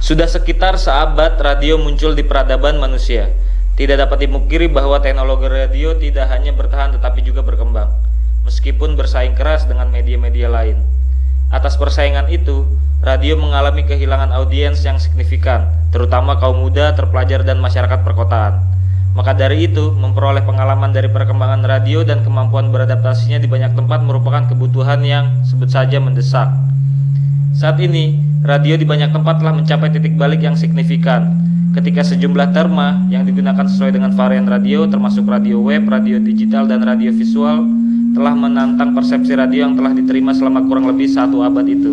Sudah sekitar seabad radio muncul di peradaban manusia. Tidak dapat dipungkiri bahwa teknologi radio tidak hanya bertahan tetapi juga berkembang, meskipun bersaing keras dengan media-media lain. Atas persaingan itu, radio mengalami kehilangan audiens yang signifikan, terutama kaum muda, terpelajar, dan masyarakat perkotaan. Maka dari itu, memperoleh pengalaman dari perkembangan radio dan kemampuan beradaptasinya di banyak tempat merupakan kebutuhan yang sebut saja mendesak. Saat ini, radio di banyak tempat telah mencapai titik balik yang signifikan, ketika sejumlah terma yang digunakan sesuai dengan varian radio, termasuk radio web, radio digital, dan radio visual, telah menantang persepsi radio yang telah diterima selama kurang lebih 1 abad itu.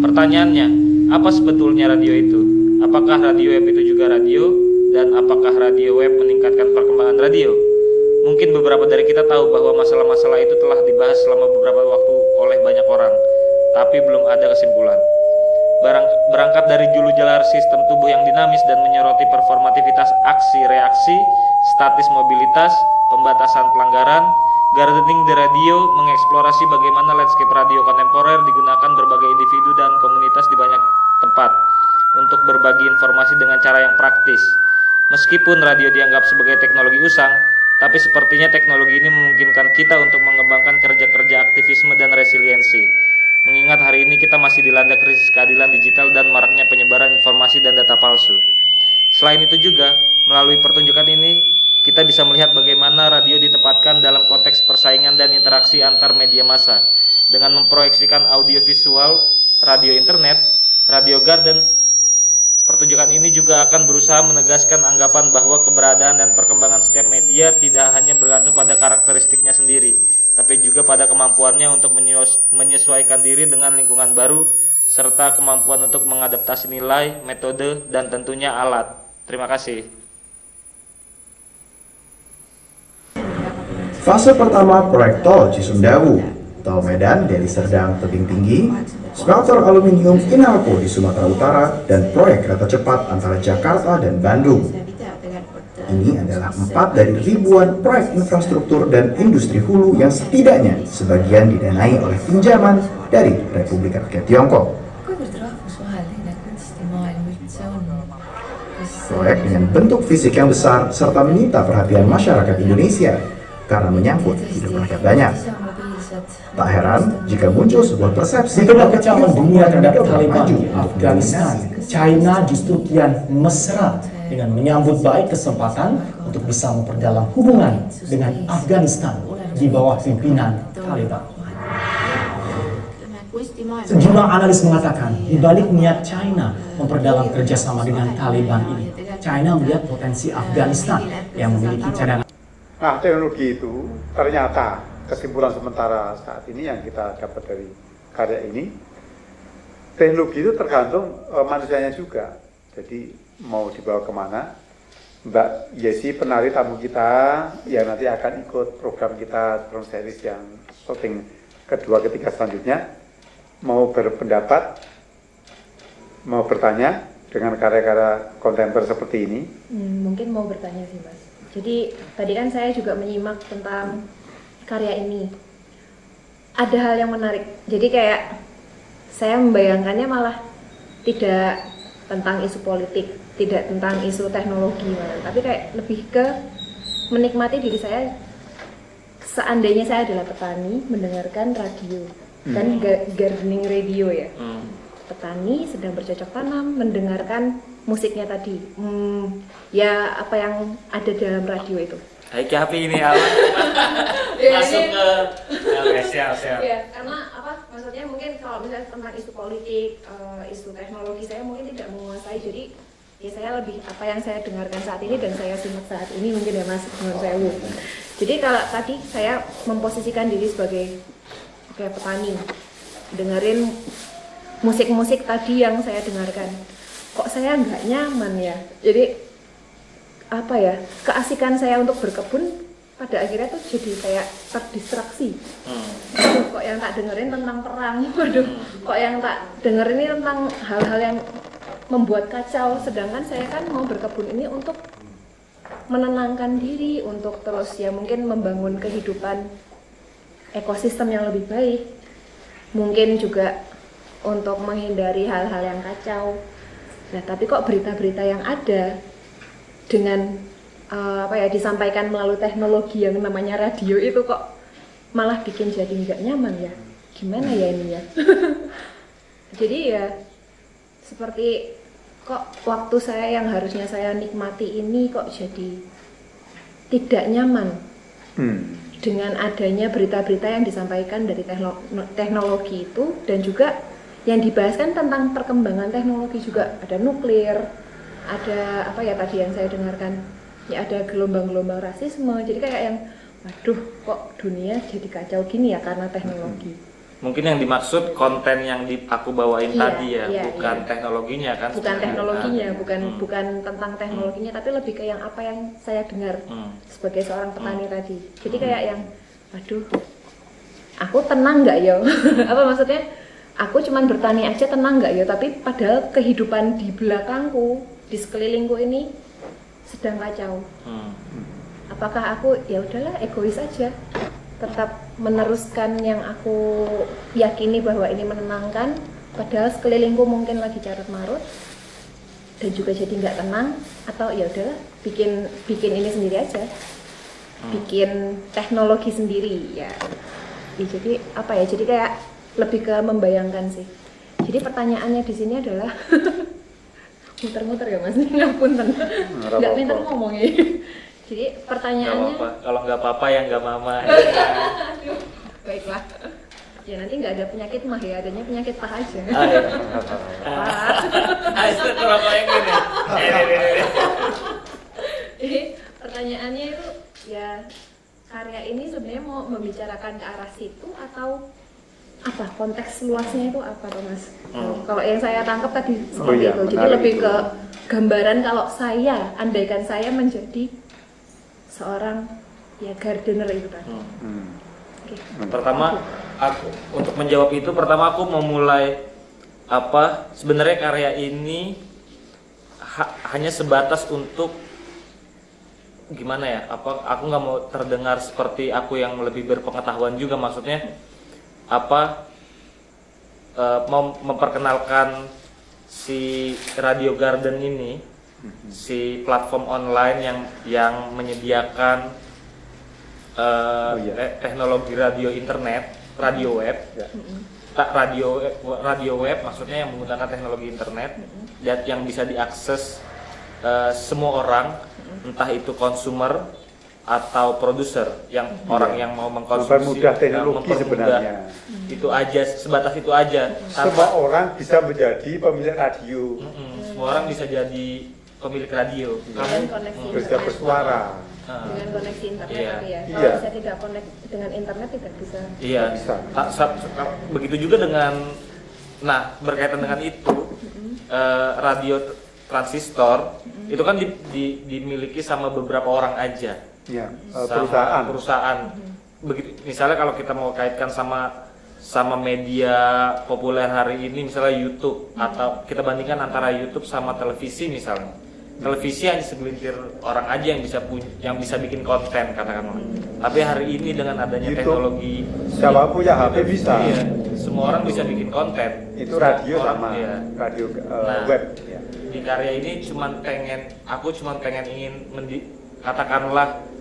Pertanyaannya, apa sebetulnya radio itu? Apakah radio web itu juga radio? Dan apakah radio web meningkatkan perkembangan radio? Mungkin beberapa dari kita tahu bahwa masalah-masalah itu telah dibahas selama beberapa waktu oleh banyak orang, tapi belum ada kesimpulan. Berangkat dari julu jalar sistem tubuh yang dinamis dan menyoroti performativitas aksi-reaksi, statis mobilitas, pembatasan pelanggaran, Gardening the Radio mengeksplorasi bagaimana landscape radio kontemporer digunakan berbagai individu dan komunitas di banyak tempat untuk berbagi informasi dengan cara yang praktis. Meskipun radio dianggap sebagai teknologi usang, tapi sepertinya teknologi ini memungkinkan kita untuk mengembangkan kerja-kerja aktivisme dan resiliensi. Mengingat hari ini kita masih dilanda krisis keadilan digital dan maraknya penyebaran informasi dan data palsu. Selain itu juga, melalui pertunjukan ini, kita bisa melihat bagaimana radio ditempatkan dalam konteks persaingan dan interaksi antar media massa. Dengan memproyeksikan audiovisual, radio internet, radio garden, pertunjukan ini juga akan berusaha menegaskan anggapan bahwa keberadaan dan perkembangan setiap media tidak hanya bergantung pada karakteristiknya sendiri, tapi juga pada kemampuannya untuk menyesuaikan diri dengan lingkungan baru, serta kemampuan untuk mengadaptasi nilai, metode, dan tentunya alat. Terima kasih. Fase pertama proyek tol Cisumdawu, tol Medan dari Serdang Tebing Tinggi, smelter aluminium Inalco di Sumatera Utara, dan proyek kereta cepat antara Jakarta dan Bandung. Ini adalah 4 dari ribuan proyek infrastruktur dan industri hulu yang setidaknya sebagian didanai oleh pinjaman dari Republik Rakyat Tiongkok. Proyek dengan bentuk fisik yang besar serta menyita perhatian masyarakat Indonesia karena menyangkut hidup rakyat banyak. Tak heran jika muncul sebuah persepsi di tengah kecaman dunia terhadap Taliban di Afghanistan, China justru kian mesra dengan menyambut baik kesempatan untuk bisa memperdalam hubungan dengan Afghanistan di bawah pimpinan Taliban. Sejumlah analis mengatakan, di balik niat China memperdalam kerjasama dengan Taliban ini, China melihat potensi Afghanistan yang memiliki cadangan. Nah, teknologi itu ternyata kesimpulan sementara saat ini yang kita dapat dari karya ini, teknologi itu tergantung manusianya juga. Jadi mau dibawa kemana? Mbak Yesi, penari tamu kita yang nanti akan ikut program kita Drone Series yang syuting kedua ketiga selanjutnya, mau berpendapat, mau bertanya dengan karya-karya kontemporer seperti ini? Mungkin mau bertanya sih, Mas. Jadi tadi kan saya juga menyimak tentang karya ini. Ada hal yang menarik. Jadi kayak saya membayangkannya malah tidak tentang isu politik, tidak tentang isu teknologi, tapi kayak lebih ke menikmati diri saya. Seandainya saya adalah petani mendengarkan radio, kan gardening radio ya. Petani sedang bercocok tanam mendengarkan musiknya tadi. Ya apa yang ada dalam radio itu. Hai Kapi ini Al. Masuk ke siap. Ya, karena apa? Maksudnya mungkin kalau misalnya tentang isu politik, isu teknologi saya mungkin tidak menguasai. Jadi ya saya lebih apa yang saya dengarkan saat ini dan saya simak saat ini mungkin ya Mas menurut saya. Jadi kalau tadi saya memposisikan diri sebagai petani, dengerin musik-musik tadi yang saya dengarkan, kok saya nggak nyaman ya. Jadi apa ya, keasikan saya untuk berkebun pada akhirnya tuh jadi kayak terdistraksi. Kok yang tak dengerin tentang perang, waduh, kok yang tak dengerin ini tentang hal-hal yang membuat kacau. Sedangkan saya kan mau berkebun ini untuk menenangkan diri, untuk terus ya mungkin membangun kehidupan ekosistem yang lebih baik. Mungkin juga untuk menghindari hal-hal yang kacau. Nah, tapi kok berita-berita yang ada dengan disampaikan melalui teknologi yang namanya radio itu kok malah bikin jadi nggak nyaman ya? Gimana ya ini ya? Jadi ya seperti kok waktu saya yang harusnya saya nikmati ini kok jadi tidak nyaman dengan adanya berita-berita yang disampaikan dari teknologi itu, dan juga yang dibahas kan tentang perkembangan teknologi juga, ada nuklir, ada tadi yang saya dengarkan ya, ada gelombang-gelombang rasisme. Jadi kayak yang waduh kok dunia jadi kacau gini ya karena teknologi. Mungkin yang dimaksud konten yang aku bawain tadi ya, bukan teknologinya kan? Bukan teknologinya, bukan tentang teknologinya, tapi lebih ke yang apa yang saya dengar sebagai seorang petani tadi. Jadi kayak yang, waduh, aku tenang nggak ya? Apa maksudnya? Aku cuman bertani aja tenang nggak ya? Tapi padahal kehidupan di belakangku, di sekelilingku ini sedang kacau. Apakah aku ya udahlah egois aja, tetap meneruskan yang aku yakini bahwa ini menenangkan, padahal sekelilingku mungkin lagi carut marut dan juga jadi nggak tenang, atau ya udahlah bikin ini sendiri aja, bikin teknologi sendiri ya. Jadi jadi kayak lebih ke membayangkan sih. Jadi pertanyaannya di sini adalah muter-muter ya Mas, ngapunten, nggak pintar ngomongnya. Jadi pertanyaannya, kalau nggak papa ya nggak mama. Baiklah. Ya nanti nggak ada penyakit mah ya, adanya penyakit paha aja. Jadi pertanyaannya itu ya, karya ini sebenarnya mau membicarakan ke arah situ atau apa, konteks luasnya itu apa tuh Mas? Kalau yang saya tangkap tadi seperti itu. Jadi lebih ke gambaran kalau saya, andaikan saya menjadi seorang ya gardener itu tadi. Okay. Pertama aku untuk menjawab itu, pertama aku memulai sebenarnya karya ini hanya sebatas untuk gimana ya? Aku nggak mau terdengar seperti aku yang lebih berpengetahuan juga, maksudnya mau memperkenalkan si Radio Garden ini, si platform online yang menyediakan teknologi radio internet, radio web, radio web maksudnya yang menggunakan teknologi internet dan yang bisa diakses semua orang, entah itu consumer atau produser, yang orang yang mau mengkonsumsi, mempermudah teknologi sebenarnya. Itu aja, sebatas itu aja. Semua orang bisa menjadi pemilik radio. Semua orang bisa jadi pemilik radio. Dengan koneksi bisa bersuara. Dengan koneksi internet tapi ya. Iya. Kalau bisa tidak connect dengan internet tidak bisa. Iya. Bisa. Begitu juga dengan, berkaitan dengan itu, radio transistor itu kan dimiliki sama beberapa orang aja. Ya, perusahaan. Begitu, misalnya kalau kita mau kaitkan sama media populer hari ini, misalnya YouTube, atau kita bandingkan antara YouTube sama televisi misalnya. Televisi hanya segelintir orang aja yang bisa bikin konten katakanlah. Tapi hari ini dengan adanya YouTube, teknologi, siapa punya HP bisa. Iya, semua orang bisa bikin konten. Itu radio sama radio web. Ya. Di karya ini aku cuma pengen ingin katakanlah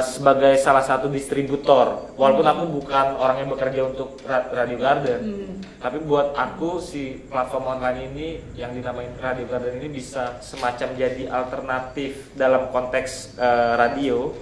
sebagai salah satu distributor, walaupun aku bukan orang yang bekerja untuk Radio Garden, tapi buat aku si platform online ini yang dinamain Radio Garden ini bisa semacam jadi alternatif dalam konteks radio,